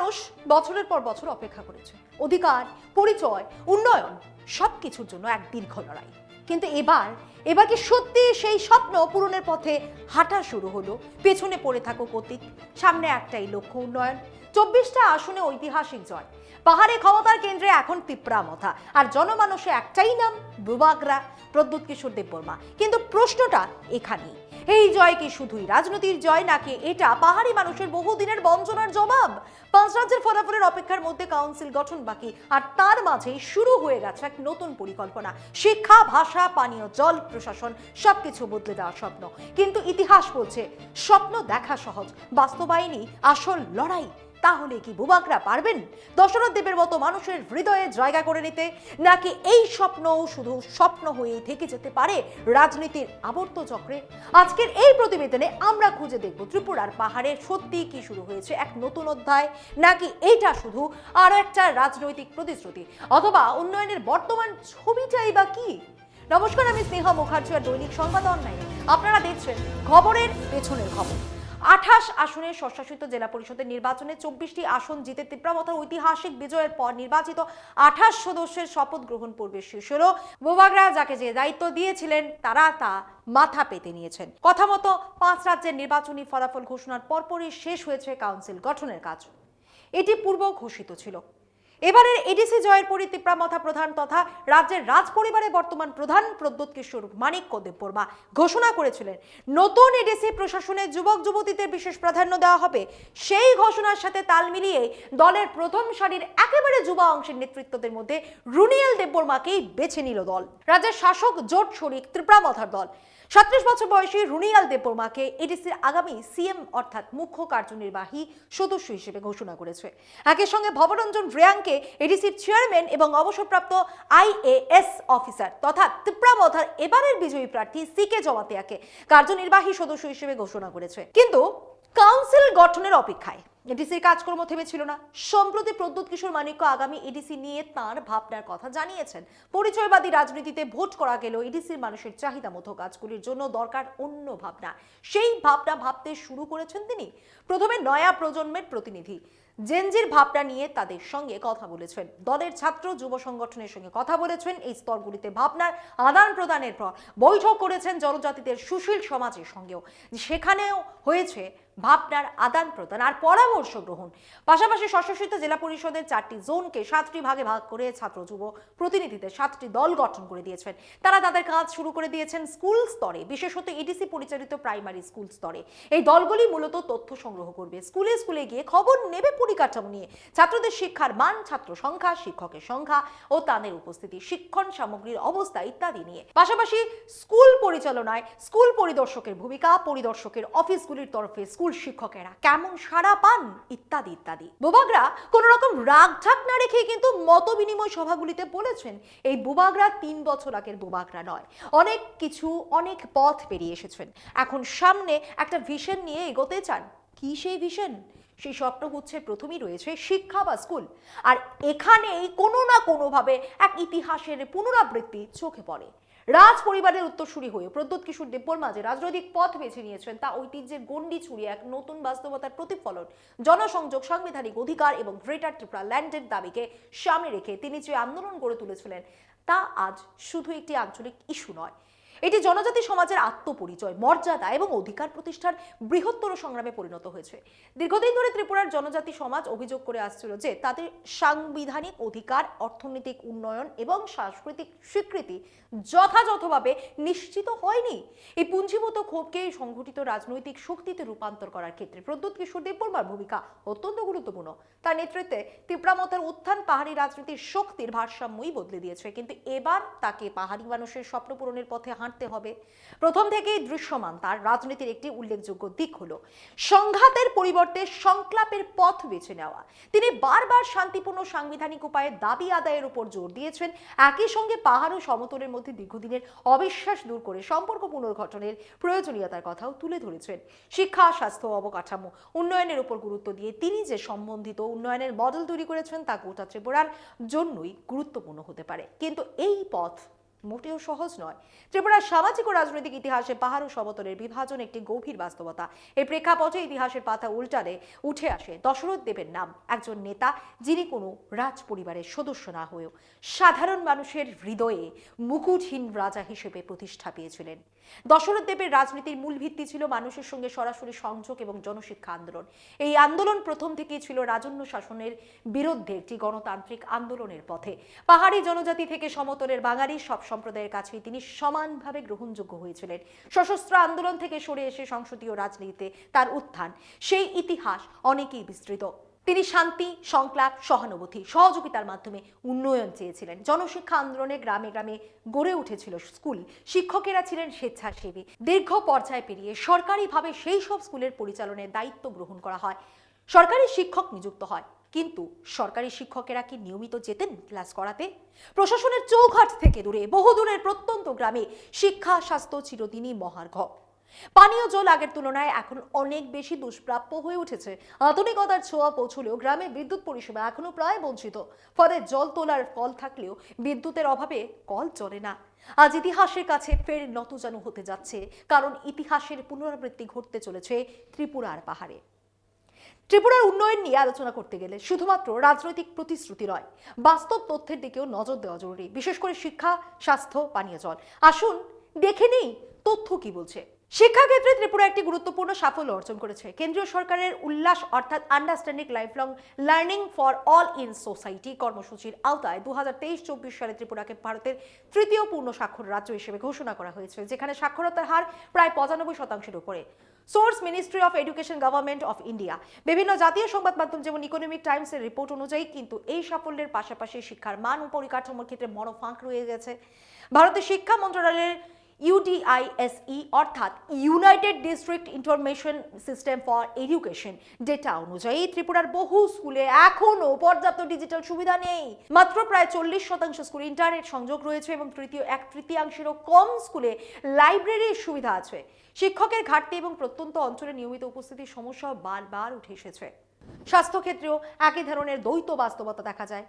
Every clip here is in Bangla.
মানুষ বছরের পর বছর অপেক্ষা করেছে অধিকার, পরিচয়, উন্নয়ন সবকিছুর জন্য এক দীর্ঘ লড়াই। কিন্তু এবার কি সত্যি সেই স্বপ্ন পূরণের পথে হাঁটা শুরু হলো? পেছনে পড়ে থাকুক অতীত, সামনে একটাই লক্ষ্য, উন্নয়ন। 24টা আসনে ঐতিহাসিক জয়, পাহাড়ে ক্ষমতার কেন্দ্রে এখন পিঁপড়া মাথা, আর জনমানসে একটাই নাম, বুবাগরা, প্রদ্যুৎ কিশোর দেববর্মা। কিন্তু প্রশ্নটা এখানেই, এই জয় কি শুধুই রাজনীতির জয়, নাকি এটা পাহাড়ি মানুষের বহুদিনের বঞ্চনার জবাব? 5 রাজ্যের ফলাফলের অপেক্ষার মধ্যে কাউন্সিল গঠন বাকি, আর তার মাঝেই শুরু হয়ে গেছে এক নতুন পরিকল্পনা। শিক্ষা, ভাষা, পানীয় জল, প্রশাসন সবকিছু বদলে দেওয়ার স্বপ্ন। কিন্তু ইতিহাস বলছে স্বপ্ন দেখা সহজ, বাস্তবায়নই আসল লড়াই। তাহলে কি বুবাগরা পারবেন দশরথ দেবের মতো মানুষের হৃদয়ে জায়গা করে নিতে, নাকি এই স্বপ্নও শুধু স্বপ্ন হয়েই থেকে যেতে পারে রাজনীতির আবর্ত চক্রে? আজকের এই প্রতিবেদনে আমরা খুঁজে দেখব ত্রিপুরার পাহাড়ে সত্যি কি শুরু হয়েছে এক নতুন অধ্যায়, নাকি এইটা শুধু আরো একটা রাজনৈতিক প্রতিশ্রুতি, অথবা উন্নয়নের বর্তমান ছবিটাই বা কি? নমস্কার, আমি স্নেহা মুখার্জি আর দৈনিক সংবাদ অনলাইনে আপনারা দেখছেন খবরের পেছনের খবর। 28 আসনের স্বশাসিত জেলা পরিষদের নির্বাচনে 24টি আসন জিতে তিপ্রামথার ঐতিহাসিক বিজয়ের পর নির্বাচিত 28 সদস্যের শপথ গ্রহণ পর্বে শেষ হলো। বুবাগরা যাকে যে দায়িত্ব দিয়েছিলেন তারা তা মাথা পেতে নিয়েছেন। কথা মতো 5 রাজ্যের নির্বাচনী ফলাফল ঘোষণার পরপরই শেষ হয়েছে কাউন্সিল গঠনের কাজ। এটি পূর্ব ঘোষিত ছিল। এবারের এডিসি জয়ের পরই তিপ্রামথা প্রধান তথা রাজ্যের রাজ পরিবারের বর্তমান প্রধান প্রদ্যুৎ কিশোর মানিক্য দেববর্মা ঘোষণা করেছিলেন নতুন এডিসি প্রশাসনে যুবক যুবতীদের বিশেষ প্রাধান্য দেওয়া হবে। সেই ঘোষণার সাথে তাল মিলিয়ে দলের প্রথম সারির একেবারে যুবা অংশের নেতৃত্বদের মধ্যে রুনিয়াল দেববর্মাকেই বেছে নিল দল। রাজ্যের শাসক জোট শরিক তিপ্রামথার দল 37 বছর বয়সী রুনিয়াল দেববর্মাকে এডিসির আগামী সিএম অর্থাৎ মুখ্য কার্যনির্বাহী সদস্য হিসেবে ঘোষণা করেছে। একই সঙ্গে ভবরঞ্জন রিয়াংকে এডিসির চেয়ারম্যান এবং অবসরপ্রাপ্ত আইএএস অফিসার তথা তিপ্রামথার এবারের বিজয়ী প্রার্থী সিকে জমাতিয়াকে কার্যনির্বাহী সদস্য হিসেবে ঘোষণা করেছে। কিন্তু কাউন্সিল গঠনের অপেক্ষায় এডিসির কাজকর্ম থেমেছিল না। সম্প্রতি প্রদ্যুৎ কিশোর মানিক্য আগামী এডিসি নিয়ে তাঁর ভাবনার কথা জানিয়েছেন। পরিচয়বাদী রাজনীতিতে ভোট করা গেলেও এডিসির মানুষের চাহিদা মতো কাজগুলির জন্য দরকার অন্য ভাবনা। সেই ভাবনা ভাবতে শুরু করেছেন তিনি। প্রথমে নয়া প্রজন্মের প্রতিনিধি জেনজির ভাবনা নিয়ে তাদের সঙ্গে কথা বলেছেন, দলের ছাত্র যুব সংগঠনের সঙ্গে কথা বলেছেন। এই স্তরগুলিতে ভাবনার আদান প্রদানের পর বৈঠক করেছেন জনজাতিদের সুশীল সমাজের সঙ্গেও, সেখানেও হয়েছে ভাবনার আদান প্রদান আর পরামর্শ গ্রহণ। পাশাপাশি স্বশাসিত জেলা পরিষদের 4টি জোনকে 7টি ভাগে ভাগ করে ছাত্র যুব প্রতিনিধিদের 7টি দল গঠন করে দিয়েছেন। তারা তাদের কাজ শুরু করে দিয়েছেন স্কুল স্তরে, বিশেষত এডিসি পরিচালিত প্রাইমারি স্কুল স্তরে। এই দলগুলি মূলত তথ্য সংগ্রহ করবে, স্কুলে স্কুলে গিয়ে খবর নেবে পরিকাঠামো নিয়ে, ছাত্রদের শিক্ষার মান, ছাত্র সংখ্যা, শিক্ষকের সংখ্যা ও তাদের উপস্থিতি, শিক্ষণ সামগ্রীর অবস্থা ইত্যাদি নিয়ে। পাশাপাশি স্কুল পরিচালনায় স্কুল পরিদর্শকের ভূমিকা, পরিদর্শকের অফিসগুলির তরফে স্কুল শিক্ষকেরা কেমন সাড়া পান ইত্যাদি ইত্যাদি। বুবাগরা কোন রকম রাগ ঢাক না রেখে কিন্তু মত বিনিময় সভাগুলিতে বলেছেন এই বুবাগরা 3 বছর আগের বুবাগরা নয়, অনেক কিছু অনেক পথ পেরিয়ে এসেছেন। এখন সামনে একটা ভিশন নিয়ে এগোতে চান। কি সেই ভিশন? সেই স্বপ্নগুচ্ছের প্রথমেই রয়েছে শিক্ষা বা স্কুল, আর এখানেই কোনো না কোনোভাবে এক ইতিহাসের পুনরাবৃত্তি চোখে পড়ে। রাজ পরিবারের উত্তরসূরি হয়ে প্রদ্যুৎ কিশোর দেববর্মা যে রাজনৈতিক পথ বেছে নিয়েছেন তা ঐতিহ্যের গণ্ডি ছুড়িয়ে এক নতুন বাস্তবতার প্রতিফলন। জনসংযোগ, সাংবিধানিক অধিকার এবং গ্রেটার ত্রিপুরা ল্যান্ডের দাবিকে সামনে রেখে তিনি যে আন্দোলন গড়ে তুলেছিলেন তা আজ শুধু একটি আঞ্চলিক ইস্যু নয়, এটি জনজাতি সমাজের আত্মপরিচয়, মর্যাদা এবং অধিকার প্রতিষ্ঠার বৃহত্তর সংগ্রামে পরিণত হয়েছে। দীর্ঘদিন ধরে ত্রিপুরার জনজাতি সমাজ অভিযোগ করে আসছিল যে তাদের সাংবিধানিক অধিকার, অর্থনৈতিক উন্নয়ন এবং সাংস্কৃতিক স্বীকৃতি যথাযথভাবে নিশ্চিত হয়নি। এই পুঞ্জীভূত ক্ষোভকে সংগঠিত রাজনৈতিক শক্তিতে রূপান্তর করার ক্ষেত্রে প্রদ্যুৎ কিশোর দেববর্মার ভূমিকা অত্যন্ত গুরুত্বপূর্ণ। তার নেতৃত্বে তিপ্রামথার উত্থান পাহাড়ি রাজনীতির শক্তির ভারসাম্যই বদলে দিয়েছে। কিন্তু এবার তাকে পাহাড়ি মানুষের স্বপ্ন পূরণের পথে হাঁটতে হবে। প্রথম থেকেই দৃশ্যমান তার রাজনীতির একটি উল্লেখযোগ্য দিক হলো সংঘাতের পরিবর্তে সংলাপের পথ বেছে নেওয়া। তিনি বারবার শান্তিপূর্ণ সাংবিধানিক উপায়ে দাবি আদায়ের উপর জোর দিয়েছেন। একই সঙ্গে পাহাড় ও সমতলের মধ্যে দীর্ঘদিনের অবিশ্বাস দূর করে সম্পর্ক পুনর্গঠনের প্রয়োজনীয়তার কথাও তুলে ধরেছেন। শিক্ষা, স্বাস্থ্য, অবকাঠামো উন্নয়নের উপর গুরুত্ব দিয়ে তিনি যে সম্বন্ধিত উন্নয়নের মডেল তৈরি করেছেন তা গোটা ত্রিপুরার জন্যই গুরুত্বপূর্ণ হতে পারে। কিন্তু এই পথ মোটেও সহজ নয়। ত্রিপুরার সামাজিক ও রাজনৈতিক ইতিহাসে পাহাড় ও সমতলের বিভাজন একটি গভীর বাস্তবতা। এই প্রেক্ষাপটে ইতিহাসের পাতা উল্টালে উঠে আসে দশরথ দেবের নাম, একজন নেতা যিনি কোনো রাজ পরিবারের সদস্য না হয়েও সাধারণ মানুষের হৃদয়ে মুকুটহীন রাজা হিসেবে প্রতিষ্ঠা পেয়েছিলেন। দশরথ দেবের রাজনীতির মূল ভিত্তি ছিল মানুষের সঙ্গে সরাসরি সংযোগ এবং জনশিক্ষা আন্দোলন। এই আন্দোলন প্রথম থেকেই ছিল রাজন্য শাসনের বিরুদ্ধে একটি গণতান্ত্রিক আন্দোলনের পথে। পাহাড়ি জনজাতি থেকে সমতলের বাঙালি সব সম্প্রদায়ের কাছেই তিনি সমানভাবে গ্রহণযোগ্য হয়েছিলেন। সশস্ত্র আন্দোলন থেকে সরে এসে সংসদীয় রাজনীতিতে তার উত্থান, সেই ইতিহাস অনেকেই বিস্তৃত। তিনি শান্তি, সংলাপ, সহানুভূতি, সহযোগিতার মাধ্যমে উন্নয়ন চেয়েছিলেন। জনশিক্ষা আন্দোলনে গ্রামে গ্রামে গড়ে উঠেছিল স্কুল, শিক্ষকেরা ছিলেন স্বেচ্ছাসেবী। দীর্ঘ পর্যায় পেরিয়ে সরকারিভাবে সেই সব স্কুলের পরিচালনার দায়িত্ব গ্রহণ করা হয়, সরকারি শিক্ষক নিযুক্ত হয়। কিন্তু সরকারি শিক্ষকেরা কি নিয়মিত যেতেন ক্লাস করাতে? প্রশাসনের চৌঘাট থেকে দূরে বহুদূরের প্রত্যন্ত গ্রামে শিক্ষা, স্বাস্থ্য চিরদিনই মহার্ঘ। পানীয় জল আগের তুলনায় এখন অনেক বেশি দুষ্প্রাপ্য হয়ে উঠেছে। আধুনিকতার ছোঁয়া পৌঁছলেও গ্রামে বিদ্যুৎ পরিষেবা এখনো প্রায় বঞ্চিত। ফলে জল তোলার কল থাকলেও বিদ্যুতের অভাবে কল চলে না। আজ ইতিহাসের কাছে ফের নতজানু হতে যাচ্ছে, কারণ ইতিহাসের পুনরাবৃত্তি ঘটতে চলেছে ত্রিপুরার পাহাড়ে। ত্রিপুরার উন্নয়ন নিয়ে আলোচনা করতে গেলে শুধুমাত্র রাজনৈতিক প্রতিশ্রুতি নয়, বাস্তব তথ্যের দিকেও নজর দেওয়া জরুরি, বিশেষ করে শিক্ষা, স্বাস্থ্য, পানীয় জল। আসুন দেখে নেই তথ্য কি বলছে। শিক্ষাক্ষেত্রে ত্রিপুরা একটি গুরুত্বপূর্ণ সাফল্য অর্জন করেছে। কেন্দ্রীয় সরকারের উল্লাস অর্থাৎ understanding lifelong learning for all in society কর্মসূচির আওতায় 2023-24 সালে ত্রিপুরাকে ভারতের তৃতীয় পূর্ণ স্বাক্ষর রাজ্য হিসেবে ঘোষণা করা হয়েছে, যেখানে সাক্ষরতার হার প্রায় 95% উপরে। Source, ministry of education, government of India. বিভিন্ন জাতীয় সংবাদ মাধ্যম যেমন ইকোনমিক টাইমসের রিপোর্ট অনুযায়ী কিন্তু এই সাফল্যের পাশাপাশি শিক্ষার মান ও পরিকাঠামোর ক্ষেত্রে বড় ফাঁক রয়ে গেছে। ভারতের শিক্ষা মন্ত্রণালয়ের UDISE অর্থাৎ United district information system for education data অনুযায়ী ত্রিপুরার বহু স্কুলে এখনো পর্যাপ্ত ডিজিটাল সুবিধা নেই। মাত্র প্রায় 40% স্কুলে ইন্টারনেট সংযোগ রয়েছে এবং এক তৃতীয়াংশেরও কম স্কুলে লাইব্রেরির সুবিধা আছে। শিক্ষকের ঘাটতি এবং প্রত্যন্ত অঞ্চলে নিয়মিত উপস্থিতির সমস্যাও বারবার উঠে এসেছে। স্বাস্থ্যক্ষেত্রেও একই ধরনের দ্বৈত বাস্তবতা দেখা যায়।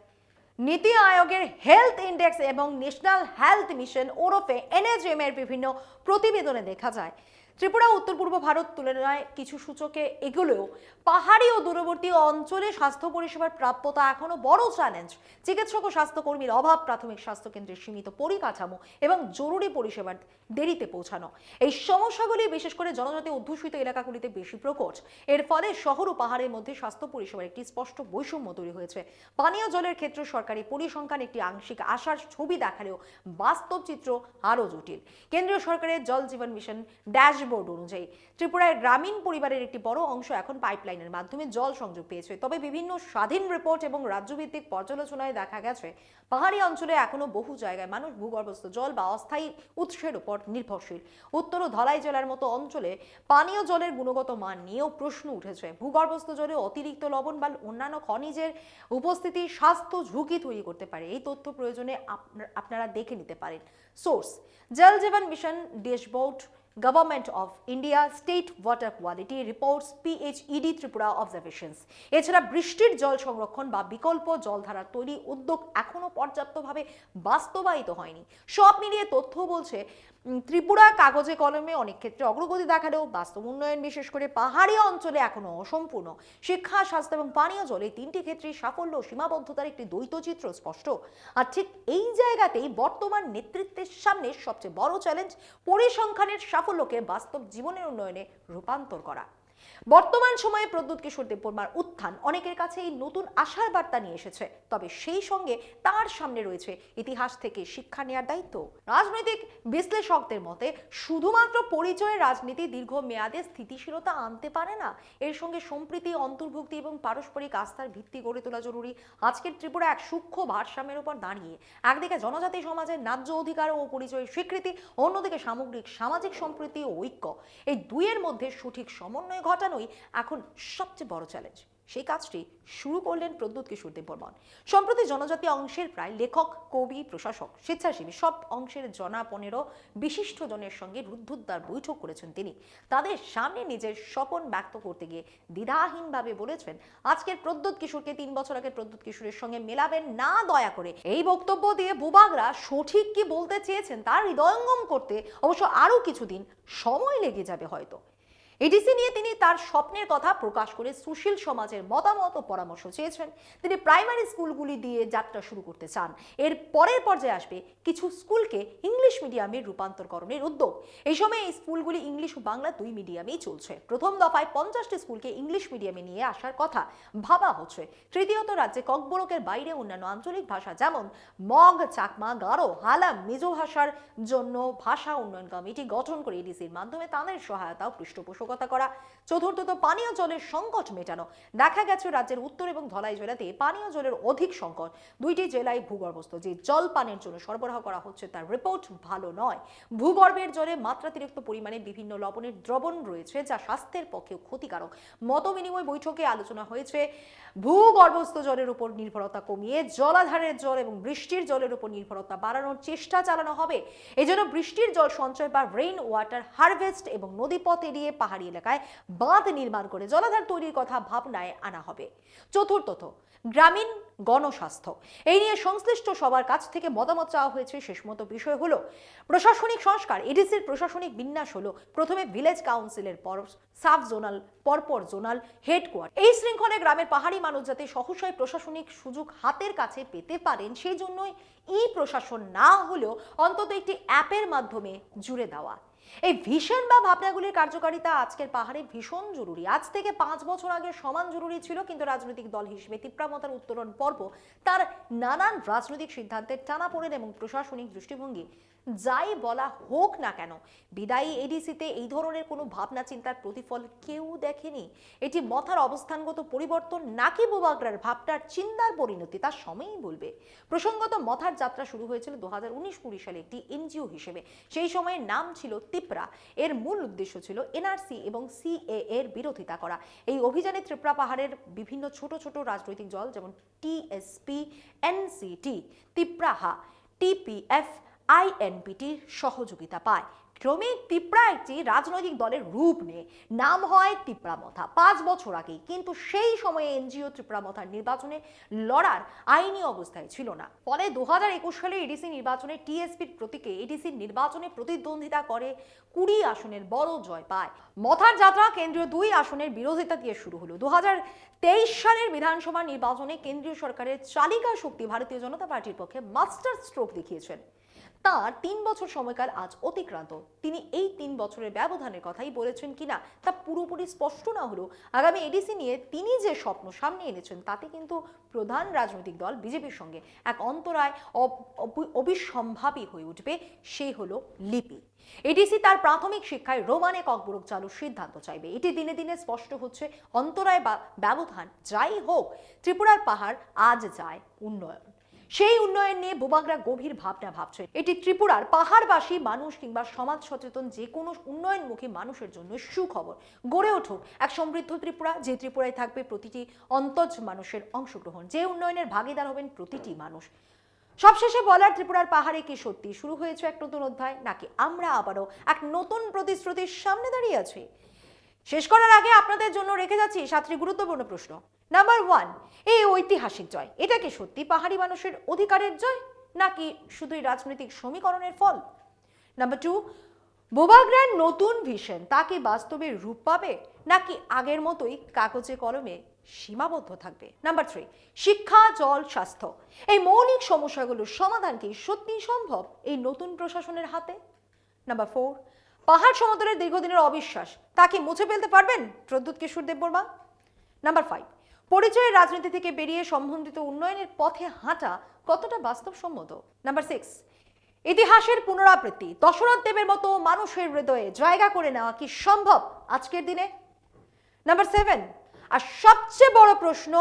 নীতি আয়োগের হেলথ ইন্ডেক্স এবং ন্যাশনাল হেলথ মিশন ওরফে NHM এর বিভিন্ন প্রতিবেদনে দেখা যায় ত্রিপুরা উত্তর পূর্ব ভারত তুলনায় কিছু সূচকে এগুলোও পাহাড়ি ও দূরবর্তী অঞ্চলে স্বাস্থ্য পরিষেবার প্রাপ্যতা এখনো বড় চ্যালেঞ্জ। চিকিৎসক ও স্বাস্থ্যকর্মীর অভাব, প্রাথমিক স্বাস্থ্য কেন্দ্রের সীমিত পরিকাঠামো এবং জরুরি পরিষেবার দেরিতে পৌঁছানো, এই সমস্যাগুলি বিশেষ করে জনজাতি অধ্যুষিত এলাকাগুলিতে বেশি প্রকট। এর ফলে শহর ও পাহাড়ের মধ্যে স্বাস্থ্য পরিষেবার একটি স্পষ্ট বৈষম্য তৈরি হয়েছে। পানীয় জলের ক্ষেত্রে সরকারি পরিসংখ্যান একটি আংশিক আশার ছবি দেখালেও বাস্তব চিত্র আরও জটিল। কেন্দ্রীয় সরকারের জল জীবন মিশন ড্যাশবোর্ড অনুযায়ী ত্রিপুরার গ্রামীণ পরিবারের একটি বড় অংশ এখন পাইপলাইনের মাধ্যমে জল সংযোগ পেয়েছে। তবে বিভিন্ন স্বাধীন রিপোর্ট এবং রাজ্যভিত্তিক পর্যালোচনায় দেখা গেছে পাহাড়ি অঞ্চলে এখনো বহু জায়গায় মানুষ ভূগর্ভস্থ জল বা অস্থায়ী উৎসের উপর নির্ভরশীল। উত্তর ও ধলাই জেলার মতো অঞ্চলে পানীয় জলের গুণগত মান নিয়েও প্রশ্ন উঠেছে। ভূগর্ভস্থ জলে অতিরিক্ত লবণ বা অন্যান্য খনিজের উপস্থিতি স্বাস্থ্য ঝুঁকি তৈরি করতে পারে। এই তথ্য প্রয়োজনে আপনারা দেখে নিতে পারেন। Source, Jal Jeevan mission dashboard, government of India, state water quality reports, PHED Tripura observations. এছাড়া বৃষ্টির জল সংরক্ষণ বা বিকল্প জলধারা তৈরি উদ্যোগ এখনো পর্যাপ্তভাবে বাস্তবায়িত হয়নি। সব মিলিয়ে তথ্য বলছে ত্রিপুরা কাগজে কলমে অনেক ক্ষেত্রে অগ্রগতি দেখালেও বাস্তব উন্নয়ন বিশেষ করে পাহাড়ি অঞ্চলে এখনো অসম্পূর্ণ। শিক্ষা, স্বাস্থ্য এবং পানীয় জল এই তিনটি ক্ষেত্রে সাফল্য ও সীমাবদ্ধতার একটি দ্বৈত চিত্র স্পষ্ট। আর ঠিক এই জায়গাতেই বর্তমান নেতৃত্বের সামনে সবচেয়ে বড় চ্যালেঞ্জ পরিসংখ্যানের সাফল্যকে বাস্তব জীবনের উন্নয়নে রূপান্তর করা। বর্তমান সময়ে প্রদ্যুৎ কিশোর দেববর্মার উত্থান অনেকের কাছে এই নতুন আশার বার্তা নিয়ে এসেছে। তবে সেই সঙ্গে তার সামনে রয়েছে ইতিহাস থেকে শিক্ষা নেওয়ার দায়িত্ব। রাজনৈতিক বিশ্লেষকদের মতে শুধুমাত্র পরিচয়ের রাজনীতি দীর্ঘমেয়াদে স্থিতিশীলতা আনতে পারে না। এর সঙ্গে সম্প্রীতি, অন্তর্ভুক্তি এবং পারস্পরিক আস্থার ভিত্তি গড়ে তোলা জরুরি। আজকের ত্রিপুরা এক সূক্ষ্ম ভারসাম্যের উপর দাঁড়িয়ে। একদিকে জনজাতি সমাজের ন্যায্য অধিকার ও পরিচয়ের স্বীকৃতি, অন্যদিকে সামগ্রিক সামাজিক সম্প্রীতি ও ঐক্য। এই দুইয়ের মধ্যে সঠিক সমন্বয় ঘটানোই এখন সবচেয়ে বড় চ্যালেঞ্জ। সেই কাজটি শুরু করলেন প্রদ্যুৎ কিশোর দেববর্মন। সম্প্রতি জনজাতি অংশের প্রায় লেখক, কবি, প্রশাসক, স্বেচ্ছাসেবী সব অংশের জনা 15 বিশিষ্ট জনের সঙ্গে রুদ্ধদ্বার বৈঠক করেছেন তিনি। তাদের সামনে নিজের স্বপন ব্যক্ত করতে গিয়ে দ্বিধাহীনভাবে বলেছেন আজকের প্রদ্যুৎ কিশোরকে 3 বছর আগের প্রদ্যুৎ কিশোরের সঙ্গে মেলাবেন না দয়া করে। এই বক্তব্য দিয়ে বুবাগরা সঠিক কি বলতে চেয়েছেন তার হৃদয়ঙ্গম করতে অবশ্য আরো কিছুদিন সময় লেগে যাবে হয়তো। এডিসি নিয়ে তিনি তার স্বপ্নের কথা প্রকাশ করে সুশীল সমাজের মতামত ও পরামর্শ চেয়েছেন। তিনি প্রাইমারি স্কুলগুলি দিয়ে যাত্রা শুরু করতে চান। এর পরের পর্যায়ে আসবে কিছু স্কুলকে ইংলিশ মিডিয়ামে রূপান্তরকরণের উদ্যোগ। এই সময় এই স্কুলগুলি ইংলিশ ও বাংলা দুই মিডিয়ামেই চলছে। প্রথম দফায় 50টি স্কুলকে ইংলিশ মিডিয়ামে নিয়ে আসার কথা ভাবা হচ্ছে। তৃতীয়ত, রাজ্যে ককবরকের বাইরে অন্যান্য আঞ্চলিক ভাষা যেমন মগ, চাকমা, গারো, হালাম, মিজো ভাষার জন্য ভাষা উন্নয়ন কমিটি গঠন করে এডিসির মাধ্যমে তাদের সহায়তা ও পৃষ্ঠপোষকতা করা। চতুর্থত, পানীয় জলের সংকট মেটানো। দেখা গেছে রাজ্যের উত্তর এবং ধলাই জেলাতে পানীয় জলের অধিক সংকট। দুইটি জেলায় ভূগর্ভস্থ যে জল পানের জন্য সরবরাহ করা হচ্ছে তার রিপোর্ট ভালো নয়। ভূগর্ভের জলে মাত্রাতিরিক্ত পরিমাণে বিভিন্ন লবণের দ্রবণ রয়েছে যা স্বাস্থ্যের পক্ষেও ক্ষতিকারক। মত বিনিময় বৈঠকে আলোচনা হয়েছে ভূগর্ভস্থ জলের উপর নির্ভরতা কমিয়ে জলাধারের জল এবং বৃষ্টির জলের উপর নির্ভরতা বাড়ানোর চেষ্টা চালানো হবে। এজন্য বৃষ্টির জল সঞ্চয় বা রেইন ওয়াটার হারভেস্ট এবং নদীপথ এড়িয়ে পাহাড়ি এলাকায় বাঁধ নির্মাণ করে জলাধার তৈরির কথা ভাবনায় আনা হবে। চতুর্থত, গ্রামীণ গণস্বাস্থ্য। এই নিয়ে সংশ্লিষ্ট সবার কাছ থেকে মতামত চাওয়া হয়েছে। শেষমতো বিষয় হলো প্রশাসনিক সংস্কার। এডিসির প্রশাসনিক বিন্যাস হলো প্রথমে ভিলেজ কাউন্সিলের পর সাব জোনাল, পরপর জোনাল হেডকোয়ার্টার। এই শৃঙ্খলে গ্রামের পাহাড়ি মানুষ যাতে সহসায় প্রশাসনিক সুযোগ হাতের কাছে পেতে পারেন সেই জন্যই ই প্রশাসন না হলেও অন্তত একটি অ্যাপের মাধ্যমে জুড়ে দেওয়া। এই ভিশন বা ভাবনাগুলির কার্যকারিতা আজকের পাহাড়ে ভীষণ জরুরি। আজ থেকে 5 বছর আগে সমান জরুরি ছিল, কিন্তু রাজনৈতিক দল হিসেবে তিপ্রামতার উত্তরণ পর্ব তার নানান রাজনৈতিক সিদ্ধান্তের টানাপোড়েন এবং প্রশাসনিক দৃষ্টিভঙ্গি যাই বলা হোক না কেন, বিদায়ী এডিসিতে এই ধরনের কোনো ভাবনা চিন্তার প্রতিফল কেউ দেখেনি। এটি মথার অবস্থানগত পরিবর্তন নাকি বুবাগরার ভাবনার চিন্তার পরিণতি তা সময়ই বলবে। প্রসঙ্গত, মথার যাত্রা শুরু হয়েছিল 2019-20 সালে একটি এনজিও হিসেবে। সেই সময়ের নাম ছিল তিপ্রা। এর মূল উদ্দেশ্য ছিল এনআরসি এবং সিএ এর বিরোধিতা করা। এই অভিযানে ত্রিপুরা পাহাড়ের বিভিন্ন ছোট ছোট রাজনৈতিক দল যেমন টিএসপি, এনসিটি, তিপ্রাহা, টিপিএফ, আইএনপিটির সহযোগিতা পায়। ক্রমে তিপ্রা একটি রাজনৈতিক দলের রূপ নেয়। নাম হয় তিপ্রামথা 5 বছর আগেই, কিন্তু সেই সময়ে এনজিও ত্রিপুরামথার নির্বাচনে লড়ার আইনি অবস্থায় ছিল না। ফলে 2021 সালে এডিসি নির্বাচনে টিএসপির প্রতীকে এডিসির নির্বাচনে প্রতিদ্বন্দ্বিতা করে 20 আসনের বড় জয় পায়। মথার যাত্রা কেন্দ্রীয় 2 আসনের বিরোধিতা দিয়ে শুরু হলো। 2023 সালের বিধানসভা নির্বাচনে কেন্দ্রীয় সরকারের চালিকা শক্তি ভারতীয় জনতা পার্টির পক্ষে মাস্টার স্ট্রোক দেখিয়েছেন। তার 3 বছর সময়কাল আজ অতিক্রান্ত। তিনি এই 3 বছরের ব্যবধানের কথাই বলেছেন কিনা তা পুরোপুরি স্পষ্ট না হলেও আগামী এডিসি নিয়ে তিনি যে স্বপ্ন সামনে এনেছেন তাতে কিন্তু প্রধান রাজনৈতিক দল বিজেপির সঙ্গে এক অন্তরায় অবিসম্ভাবী হয়ে উঠবে। সেই হলো লিপি। এডিসি তার প্রাথমিক শিক্ষায় রোমানে ককবরক চালুর সিদ্ধান্ত চাইবে। এটি দিনে দিনে স্পষ্ট হচ্ছে। অন্তরায় বা ব্যবধান যাই হোক, ত্রিপুরার পাহাড় আজ যায় উন্নয়ন। সেই উন্নয়ন নিয়ে বুবাগরা গভীর ভাবনা ভাবছে। এটি ত্রিপুরার পাহাড়বাসী মানুষ কিংবা সমাজ সচেতন যে কোনো উন্নয়নমুখী মানুষের জন্য সুখবর। গড়ে উঠুক এক সমৃদ্ধ ত্রিপুরা, যে ত্রিপুরায় থাকবে প্রতিটি অন্তজ মানুষের অংশগ্রহণ, যে উন্নয়নের ভাগিদার হবেন প্রতিটি মানুষ। সবশেষে বলার, ত্রিপুরার পাহাড়ে কি সত্যি শুরু হয়েছে এক নতুন অধ্যায়, নাকি আমরা আবারও এক নতুন প্রতিশ্রুতির সামনে দাঁড়িয়ে আছি? শেষ করার আগে আপনাদের জন্য রেখে যাচ্ছি 7টি গুরুত্বপূর্ণ প্রশ্ন। নাম্বার 1, এই ঐতিহাসিক জয় এটা কি সত্যি পাহাড়ি মানুষের অধিকারের জয়, নাকি শুধুই রাজনৈতিক সমীকরণের ফল? নাম্বার 2, বুবাগরার নতুন ভিশন তা কি বাস্তবে রূপ পাবে, নাকি আগের মতোই কাগজে কলমে সীমাবদ্ধ থাকবে? নাম্বার 3, শিক্ষা, জল, স্বাস্থ্য এই মৌলিক সমস্যাগুলোর সমাধান কি সত্যি সম্ভব এই নতুন প্রশাসনের হাতে? নাম্বার 4, পাহাড় সমতলের দীর্ঘদিনের অবিশ্বাস তাকে মুছে ফেলতে পারবেন প্রদ্যুৎ কিশোর দেববর্মা? নাম্বার 5, পরিচয়ের রাজনীতি থেকে বেরিয়ে সম্বন্ধিত উন্নয়নের পথে হাঁটা কতটা বাস্তবসম্মত? নাম্বার 6, ইতিহাসের পুনরাবৃত্তি দশরথ দেবের মতো মানুষের হৃদয়ে জায়গা করে নেওয়া কি সম্ভব আজকের দিনে? নাম্বার 7, আর সবচেয়ে বড় প্রশ্ন,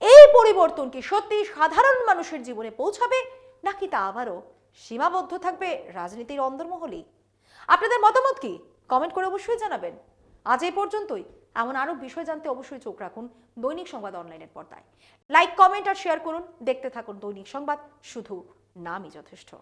এই পরিবর্তন কি সত্যি সাধারণ মানুষের জীবনে পৌঁছাবে, নাকি তা আবারও সীমাবদ্ধ থাকবে রাজনীতির অন্দরমহলেই? আপনাদের মতামত কি কমেন্ট করে অবশ্যই জানাবেন। আজ এই পর্যন্তই। এমন আরও বিষয় জানতে অবশ্যই চোখ রাখুন দৈনিক সংবাদ অনলাইনের পর্দায়। লাইক, কমেন্ট আর শেয়ার করুন। দেখতে থাকুন দৈনিক সংবাদ, শুধু নামই যথেষ্ট।